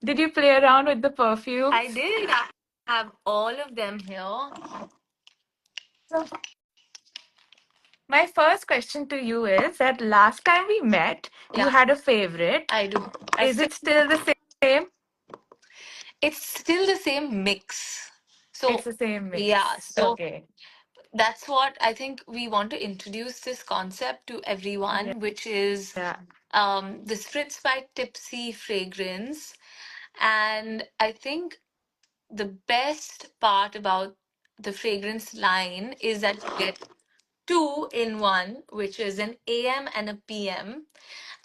Did you play around with the perfumes? I did. I have all of them here. So my first question to you is that last time we met, you Yeah, had a favorite. I do. I Is still it still the same? It's still the same mix. It's So the same yeah, mix. so Okay. that's what I think we want to introduce this concept to Yeah. everyone, which is the Spritz by Tipsy fragrance. And I think the best part about the fragrance line is that you get two in one, which is an AM and a PM.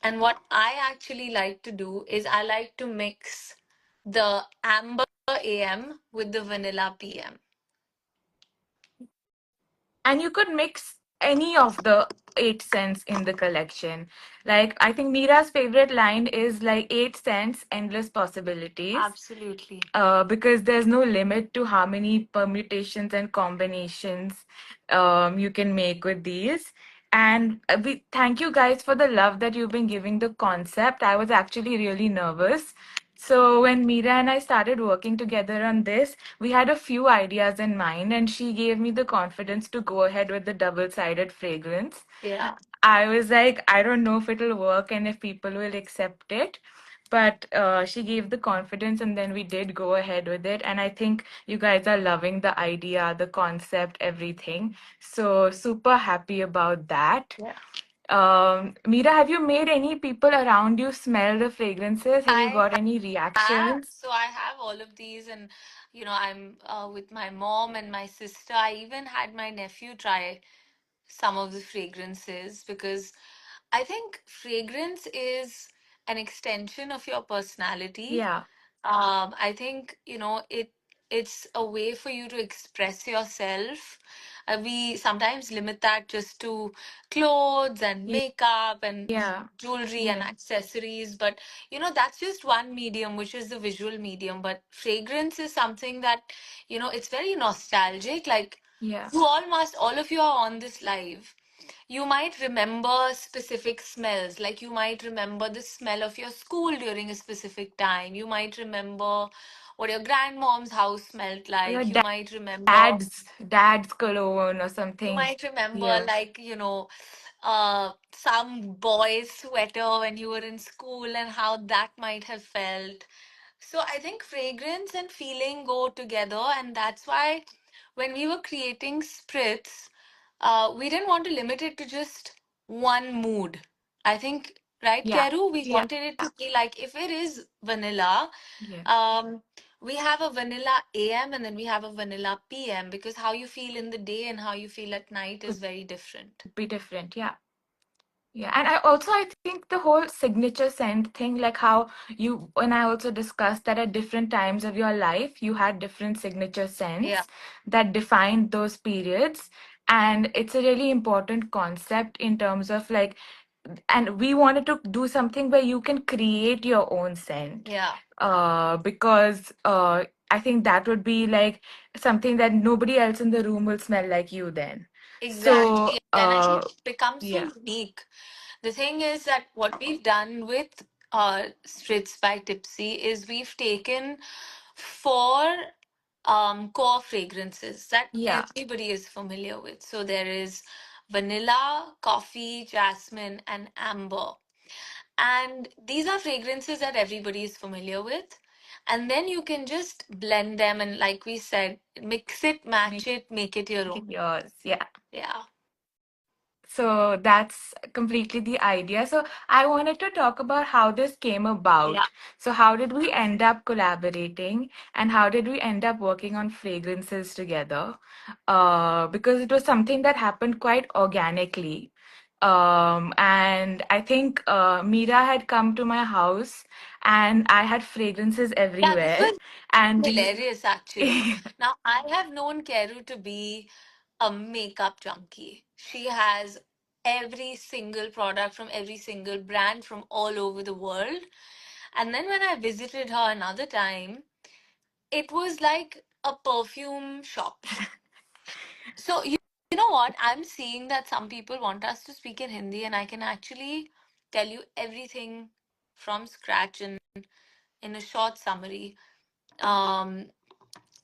And what I actually like to do is I like to mix the amber AM with the vanilla PM. And you could mix any of the eight scents in the collection. Like, I think Mira's favorite line is like eight scents, endless possibilities. Absolutely. Because there's no limit to how many permutations and combinations you can make with these. And we thank you guys for the love that you've been giving the concept. I was actually really nervous. So when Mira and I started working together on this, we had a few ideas in mind, and she gave me the confidence to go ahead with the double-sided fragrance. Yeah. I was like, I don't know if it'll work and if people will accept it. But she gave the confidence, and then we did go ahead with it. And I think you guys are loving the idea, the concept, everything. So, super happy about that. Yeah. Mira, have you made any people around you smell the fragrances? Have you I got any have, reactions? so I have all of these, and I'm with my mom and my sister. I even had my nephew try some of the fragrances because I think fragrance is an extension of your personality. Yeah, I think, it's a way for you to express yourself. We sometimes limit that just to clothes and makeup and yeah, jewelry and yeah, accessories, but that's just one medium, which is the visual medium. But fragrance is something that, it's very nostalgic. Like, yeah, all of you are on this live, you might remember specific smells, like you might remember the smell of your school during a specific time. You might remember what your grandmom's house smelled yeah. like. Dad's cologne or You something. might remember, Yeah. like, some boy's sweater when you were in school and how that might have felt. So I think fragrance and feeling go together, and that's why when we were creating spritz, we didn't want to limit it to just one mood. I think, right, Yeah, Keru, we wanted it to be like, if it is vanilla, yeah. um, we have a vanilla AM and then we have a vanilla PM, because how you feel in the day and how you feel at night is Could very different. be different. Yeah. Yeah, and I think the whole signature scent thing, like how you and I also discussed that at different times of your life, you had different signature Yeah, scents that defined those periods. And it's a really important concept in terms of like, and we wanted to do something where you can create your own scent. yeah. Because I think that would be like something that nobody else in the room will smell like you then. Exactly. So, Then I think it becomes so yeah. unique. The thing is that what we've done with Stritz by Tipsy is we've taken four core fragrances that Yeah, everybody is familiar with. So there is vanilla, coffee, jasmine, and amber. And these are fragrances that everybody is familiar with. And then you can just blend them and, like we said, mix it, make match it, make it your it own. yours. Yeah. Yeah. So that's completely the idea. So I wanted to talk about how this came Yeah. about. So how did we end up collaborating and how did we end up working on fragrances together? Because it was something that happened quite organically. And I think Mira had come to my house and I had fragrances Yeah, this everywhere. was And we, hilarious actually. Now, I have known Keru to be a makeup junkie. She has every single product from every single brand from all over the world. And then when I visited her another time, it was like a perfume shop. So, you know what? I'm seeing that some people want us to speak in Hindi, and I can actually tell you everything from scratch in a short summary um,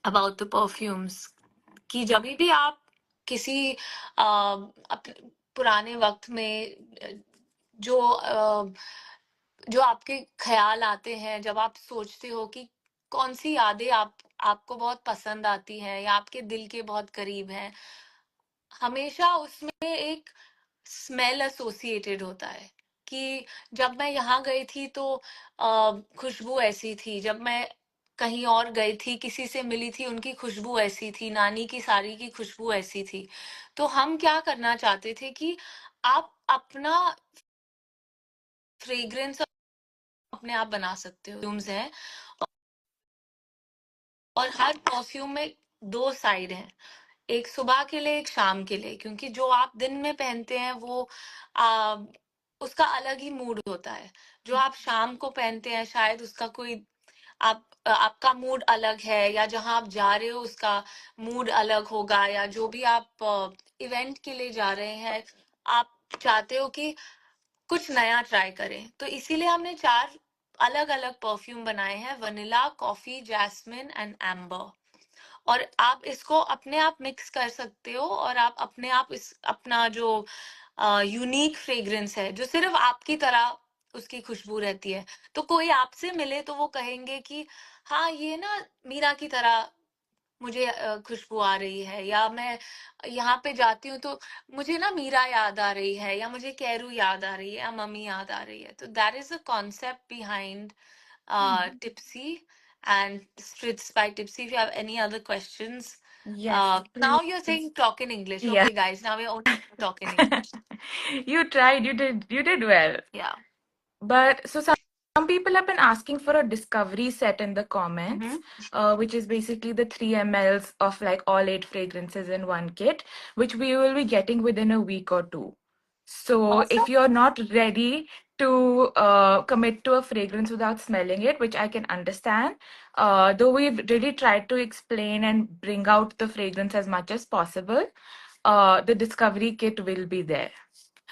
about the perfumes कि जब भी आप किसी अपने पुराने वक्त में जो जो आपके ख्याल आते हैं जब आप सोचते हो कि कौन सी यादें आपको बहुत पसंद आती हैं या आपके दिल के बहुत करीब हैं हमेशा उसमें एक स्मेल एसोसिएटेड होता है कि जब मैं यहाँ गई थी तो खुशबू ऐसी थी जब मैं कहीं और गई थी किसी से मिली थी उनकी खुशबू ऐसी थी नानी की साड़ी की खुशबू ऐसी थी तो हम क्या करना चाहते थे कि आप अपना फ्रेग्रेंस अपने आप बना सकते हो परफ्यूम्स हैं और हर परफ्यूम में दो साइड हैं एक सुबह के लिए एक शाम के लिए क्योंकि जो आप दिन में पहनते हैं वो आ, उसका अलग ही मूड होता है जो आप शाम को पहनते हैं शायद उसका कोई आपका मूड अलग है या जहां आप जा रहे हो उसका मूड अलग होगा या जो भी आप इवेंट के लिए जा रहे हैं आप चाहते हो कि कुछ नया ट्राई करें तो इसीलिए हमने चार अलग अलग परफ्यूम बनाए हैं vanilla coffee jasmine and amber और आप इसको अपने आप मिक्स कर सकते हो और आप अपने आप इस अपना जो यूनिक फ्रेग्रेंस है जो सिर्फ आपकी तरह उसकी खुशबू रहती है तो कोई आपसे मिले तो वो कहेंगे कि हाँ ये ना मीरा की तरह मुझे खुशबू आ रही है या मैं यहाँ पे जाती हूँ तो मुझे ना मीरा याद आ रही है या मुझे कैरू याद आ रही है या मम्मी याद आ रही है तो that is the concept behind Tipsy and Spritz by Tipsy. If you have any other questions, Yes, now please. you're saying talk in English. Yeah. Okay, guys, now we're only talking English. You tried, you did well. Yeah. But so some people have been asking for a discovery set in the comments, Mm-hmm. which is basically the 3 mls of like all 8 fragrances in one kit, which we will be getting within a week or two. So Awesome. if you're not ready to commit to a fragrance without smelling it, which I can understand, though we've really tried to explain and bring out the fragrance as much as possible, the discovery kit will be there.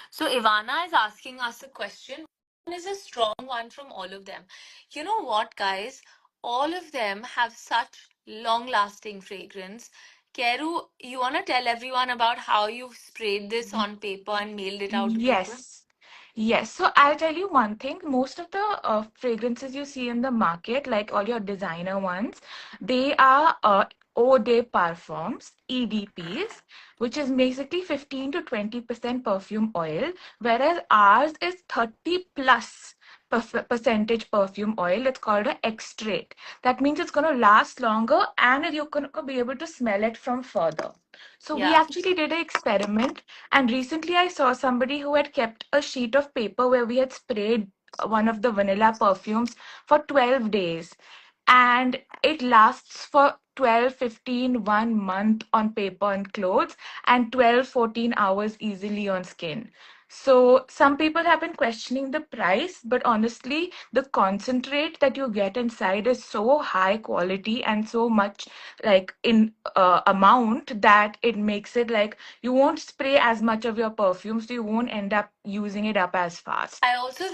So Ivana is asking us a question. One is a strong one from all of them. You know what, guys? All of them have such long-lasting fragrance. Keru, you want to tell everyone about how you sprayed this on paper and mailed it out to people? Yes. Yes. So I'll tell you one thing. Most of the fragrances you see in the market, like all your designer ones, they are eau de parfums, EDPs, which is basically 15 to 20% perfume oil, whereas ours is 30 plus percentage perfume oil. It's called an extrait. That means it's going to last longer and you're going to be able to smell it from further. So we Yeah. actually did an experiment, and recently I saw somebody who had kept a sheet of paper where we had sprayed one of the vanilla perfumes for 12 days. And it lasts for 12, 15, 1 month on paper and clothes, and 12, 14 hours easily on skin. So some people have been questioning the price, but honestly, the concentrate that you get inside is so high quality and so much like in amount that it makes it like you won't spray as much of your perfume, so you won't end up using it up as fast. I also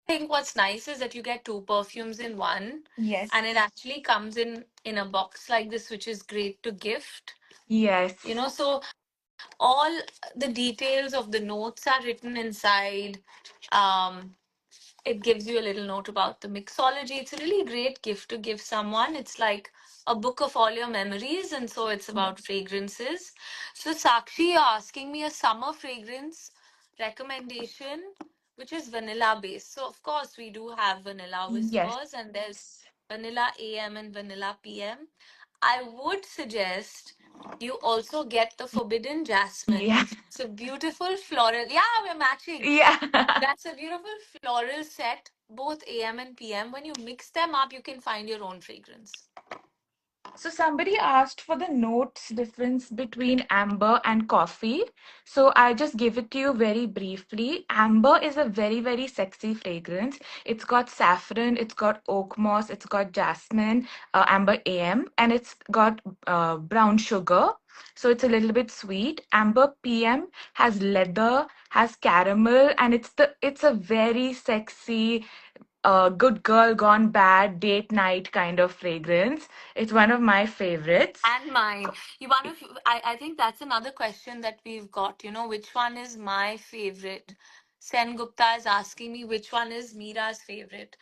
think what's nice is that you get two perfumes in one, Yes. and it actually comes in a box like this, which is great to gift. Yes. So all the details of the notes are written inside. Um, it gives you a little note about the mixology. It's a really great gift to give someone. It's like a book of all your memories, and so it's about fragrances. So, Sakshi, you're asking me a summer fragrance recommendation, which is vanilla based. So, of course, we do have vanilla Yes. whispers, and there's vanilla AM and vanilla PM. I would suggest you also get the forbidden jasmine. Yeah. It's a beautiful floral. Yeah, we're matching. Yeah. That's a beautiful floral set, both AM and PM. When you mix them up, you can find your own fragrance. So somebody asked for the notes difference between amber and coffee. So I just give it to you very briefly. Amber is a very, very sexy fragrance. It's got saffron, it's got oak moss, it's got jasmine, amber AM, and it's got brown sugar. So it's a little bit sweet. Amber PM has leather, has caramel, and it's a very sexy good girl gone bad date night kind of fragrance. It's one of my favorites. And mine. I think that's another question that we've got. Which one is my favorite? Sen Gupta is asking me which one is Mira's favorite.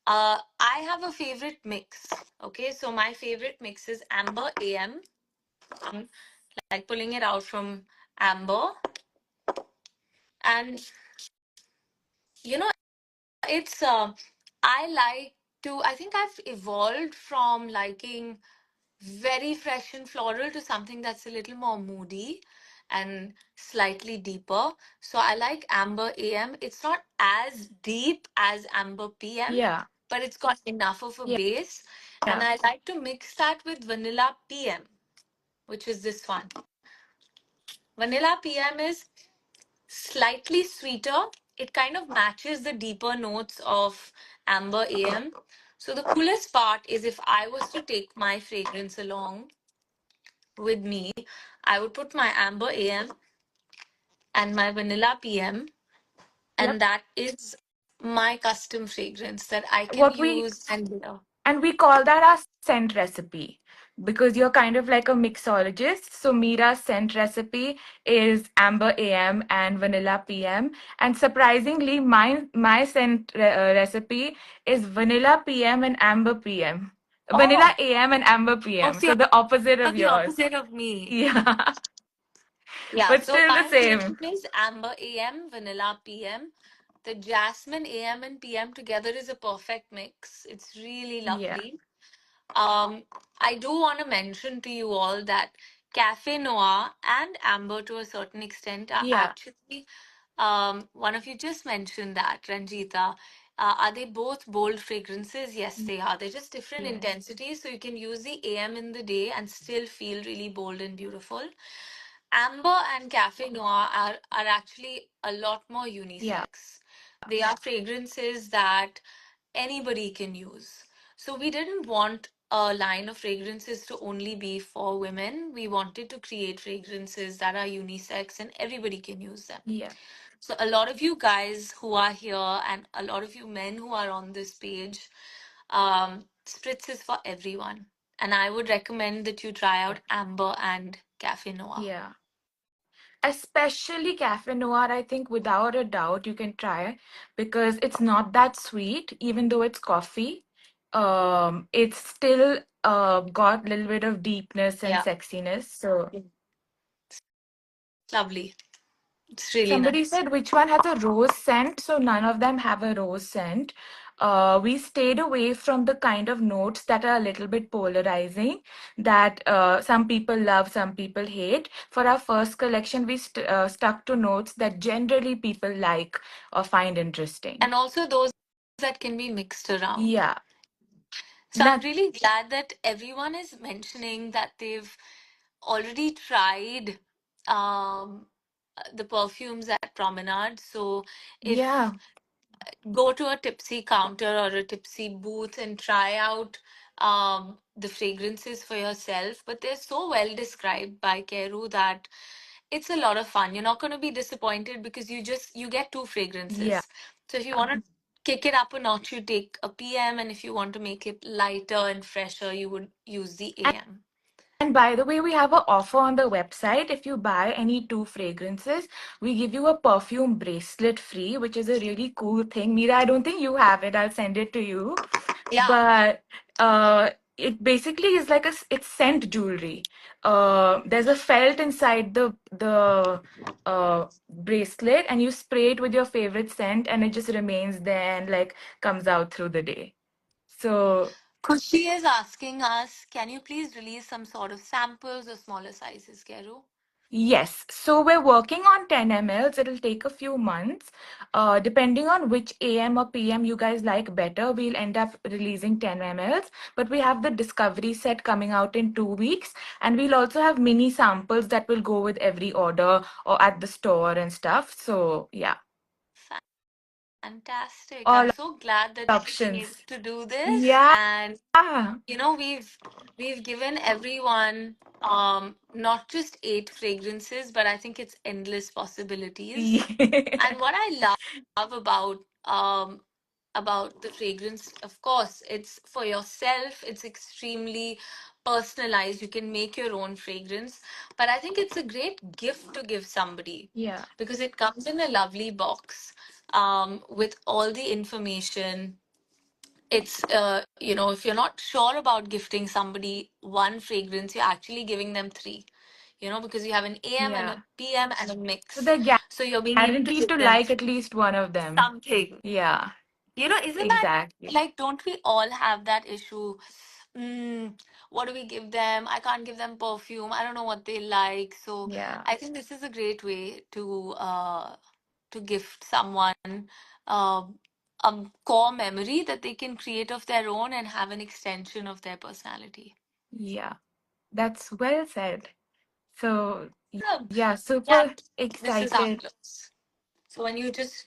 I have a favorite mix. Okay, so my favorite mix is Amber AM. I'm like pulling it out from Amber. And it's I like I think I've evolved from liking very fresh and floral to something that's a little more moody and slightly deeper. So I like Amber AM. It's not as deep as Amber PM, Yeah, but it's got enough of a yeah, base. And I like to mix that with Vanilla PM, which is this one. Vanilla PM is slightly sweeter. It kind of matches the deeper notes of Amber AM. So the coolest part is if I was to take my fragrance along with me, I would put my Amber AM and my Vanilla PM, and yep. that is my custom fragrance that I can What we use and wear. And we call that our scent recipe because you're kind of like a mixologist. So Mira's scent recipe is Amber AM and Vanilla PM. And surprisingly, my scent recipe is Vanilla PM and Amber PM. Vanilla Oh, AM and Amber oh, PM. so So the opposite you're of the yours. opposite of me. Yeah. Yeah, But so still the my same. favorite is Amber AM, Vanilla PM. The Jasmine AM and PM together is a perfect mix. It's really Yeah. lovely. Um, I do want to mention to you all that Cafe Noir and Amber, to a certain extent, are Yeah. actually, one of you just mentioned that, Ranjita. Are they both bold fragrances? Yes, they are. They're just different Yes. intensities. So you can use the AM in the day and still feel really bold and beautiful. Amber and Cafe Noir are actually a lot more Yeah. unisex. They are fragrances that anybody can use. So we didn't want a line of fragrances to only be for women. We wanted to create fragrances that are unisex and everybody can use them. Yeah. So a lot of you guys who are here and a lot of you men who are on this page, Spritz is for everyone. And I would recommend that you try out Amber and Cafe Noir. Yeah. Especially Cafe Noir, I think without a doubt you can try because it's not that sweet, even though it's coffee. It's still got a little bit of deepness and Yeah, sexiness. So lovely. It's really somebody nice. said which one has a rose scent, so none of them have a rose scent. We stayed away from the kind of notes that are a little bit polarizing, that some people love, some people hate. For our first collection, we stuck to notes that generally people like or find interesting. And also those that can be mixed around. Yeah, So I'm not really glad that everyone is mentioning that they've already tried um, the perfumes at Promenade. So if yeah, go to a tipsy counter or a tipsy booth and try out the fragrances for yourself. But they're so well described by Keru that it's a lot of fun. You're not going to be disappointed because you get two yeah. fragrances. So if you want to kick it up a notch, you take a PM, and if you want to make it lighter and fresher, you would use the AM. And by the way, we have an offer on the website. If you buy any two fragrances, we give you a perfume bracelet free, which is a really cool thing. Mira, I don't think you have it. I'll send it to you. Yeah. But it basically is like it's scent jewelry. There's a felt inside the bracelet, and you spray it with your favorite scent, and it just remains there and like comes out through the day. So Kushi is asking us, can you please release some sort of samples or smaller sizes, Keru? yes, so we're working on 10 mls. It'll take a few months. Depending on which AM or PM you guys like better, we'll end up releasing 10 mls. But we have the discovery set coming out in 2 weeks, and we'll also have mini samples that will go with every order or at the store and stuff. So, yeah, Fantastic. I'm all so glad that we've been able options. to do this. Yeah. And we've given everyone not just 8 fragrances, but I think it's endless possibilities. And what I love about about the fragrance. Of course, it's for yourself, it's extremely personalized. You can make your own fragrance, but I think it's a great gift to give somebody Yeah. because it comes in a lovely box with all the information. It's if you're not sure about gifting somebody one fragrance, you're actually giving them three, because you have an AM and a Yeah. PM and a So mix. they're So you're being able to guaranteed give to them like at least one of them. something. Yeah, Isn't that exactly. like, don't we all have that issue? Mm, what do we give them? I can't give them perfume. I don't know what they like. So Yeah. I think this is a great way to gift someone uh, a core memory that they can create of their own and have an extension of their personality. Yeah. That's well said. So, So, yeah, yeah, super this is how excited. it looks. So when you just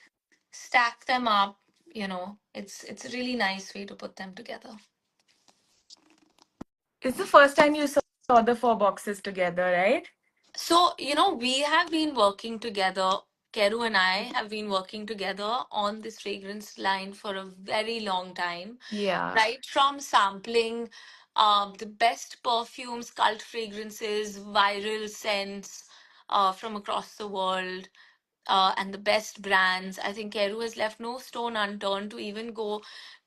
stack them up, it's a really nice way to put them together. It's the first time you saw the four boxes together, right? So, we have been working together. Keru and I have been working together on this fragrance line for a very long time, Yeah. right from sampling the best perfumes, cult fragrances, viral scents from across the world, and the best brands. I think Keru has left no stone unturned to even go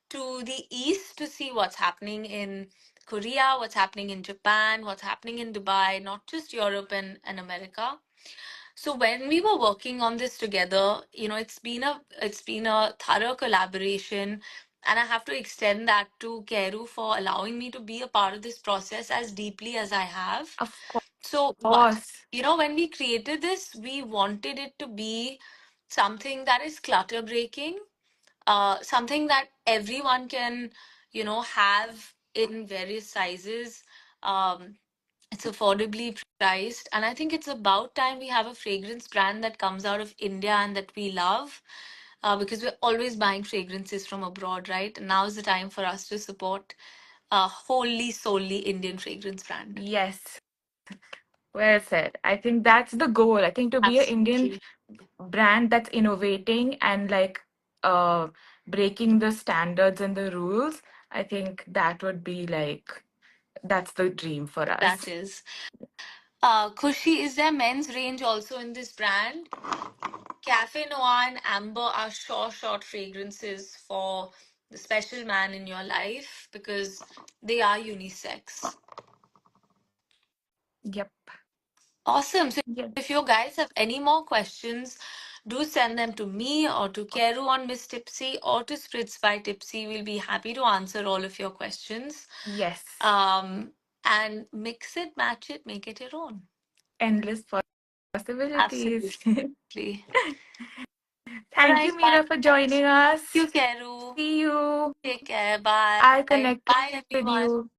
to the east to see what's happening in Korea, what's happening in Japan, what's happening in Dubai, not just Europe and America. So when we were working on this together, it's been a thorough collaboration, and I have to extend that to Keru for allowing me to be a part of this process as deeply as I have. Of So what course. when we created this, we wanted it to be something that is clutter breaking, something that everyone can, have in various sizes. Um, it's affordably priced, and I think it's about time we have a fragrance brand that comes out of India and that we love, because we're always buying fragrances from abroad, right? And now is the time for us to support a wholly, solely Indian fragrance brand. Yes. Well said. I think that's the goal. I think to be an Indian Absolutely. brand that's innovating and like uh breaking the standards and the rules, I think that would be like that's the dream for That us. is. Kushi, is there men's range also in this brand? Cafe Noir and Amber are short fragrances for the special man in your life because they are unisex. Yep. Awesome. So Yeah. if you guys have any more questions, do send them to me or to Keru on Miss Tipsy or to Spritz by Tipsy. We'll be happy to answer all of your questions. Yes. Um, and mix it, match it, make it your own. Endless possibilities. Absolutely. All Thank right, you, guys. Mira, for joining us. Thank you, Keru. See you. Take care. Bye. I'll Bye, connect with everyone. you.